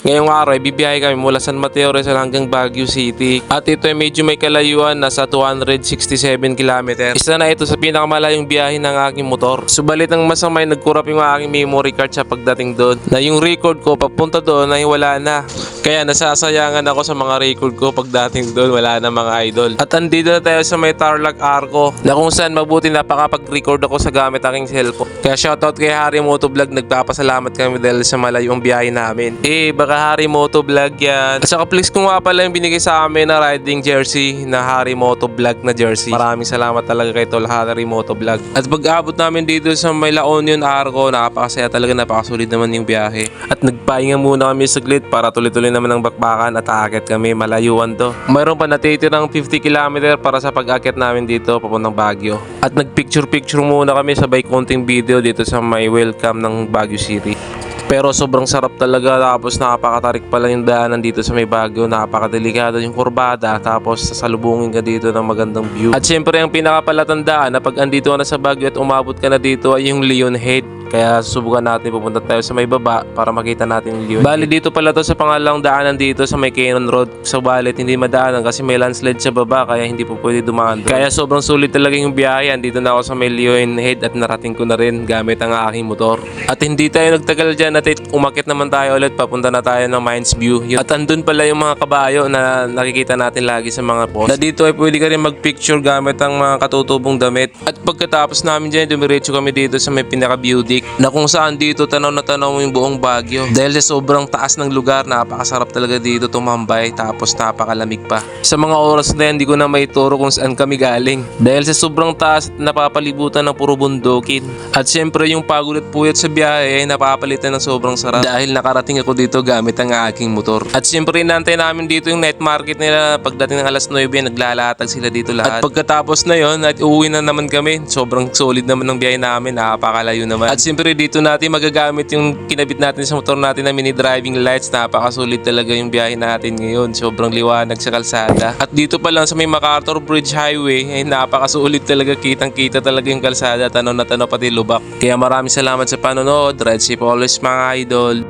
Ngayong araw, bibiyahe kami mula San Mateo Rizal hanggang Baguio City. At ito ay medyo may kalayuan, nasa 267 km. Isa na ito sa pinakamalayong biyahe ng aking motor. Subalit ang masama ay nagkurap yung aking memory card sa pagdating doon. Na yung record ko pagpunta doon ay wala na. Kaya nasasayangan ako sa mga record ko pagdating doon, wala na mga idol. At andito na tayo sa may Tarlac Arco, na kung saan mabuti napakapag-record ako sa gamit aking cellphone. Kaya shoutout kay Harry Motovlog, nagpapasalamat kami dahil sa malayong biyahe namin. Baka Harry Motovlog yan. At saka please kung nga pala yung binigay sa amin na riding jersey na Harry Motovlog na jersey. Maraming salamat talaga kay Tol Harry Motovlog. At pag-abot namin dito sa may La Union Arco, napakasaya talaga, napakasolid naman yung biyahe. At nagpahinga muna kami saglit para tuloy-tuloy naman ang bakbakan at aakyat kami, malayuan to. Mayroon pa natitirang 50 km para sa pag-akyat namin dito papuntang Baguio. At nagpicture-picture muna kami sabay konting video dito sa may welcome ng Baguio City. Pero sobrang sarap talaga, tapos napakatarik pala yung daanan dito sa may Baguio, napakadelikado yung kurbada, tapos sasalubungin ka dito ng magandang view. At syempre ang pinakapalatandaan na pag andito ka na sa Baguio at umabot ka na dito ay yung Leon Head. Kaya susubukan natin, pupunta tayo sa may baba para makita natin yung Leon. Bali dito pala to sa pangalang daanan dito sa may Cannon Road. Sa balit hindi madaanan kasi may landslide sa baba, kaya hindi po pwede dumaan doon. Kaya sobrang sulit talaga yung biyahe. Dito na ako sa may Leon Head at narating ko na rin gamit ang aking motor. At hindi tayo nagtagal dyan at umakit naman tayo ulit, papunta na tayo ng Mines View. At andun pala yung mga kabayo na nakikita natin lagi sa mga post. Na dito ay pwede ka rin magpicture gamit ang mga katutubong damit. At pagkatapos namin dyan, dumiretso kami dito sa may pinaka-view deck, na kung saan dito tanaw na tanaw mo yung buong Baguio. Dahil sa sobrang taas ng lugar, napakasarap talaga dito tumambay, tapos napakalamig pa. Sa mga oras na yan, hindi ko na maituro kung saan kami galing. Dahil sa sobrang taas, napapalibutan ng puro bundukin. At syempre yung pagod at puyat sa biyahe ay napapalitan ng sobrang sarap. Dahil nakarating ako dito gamit ang aking motor. At syempre inantay namin dito yung night market nila. Pagdating ng alas 9, naglalatag sila dito lahat. At pagkatapos na yon, at uuwi na naman kami. Sobrang solid naman ng biyahe namin, napakalayo naman. At syempre dito natin magagamit yung kinabit natin sa motor natin na mini driving lights. Napakasulit talaga yung biyahe natin ngayon. Sobrang liwanag sa kalsada. At dito pa lang sa may MacArthur Bridge Highway ay napakasulit talaga, kitang-kita talaga yung kalsada, tanaw na tanaw pati lubak. Kaya maraming salamat sa panonood. Ride safe always mga idol.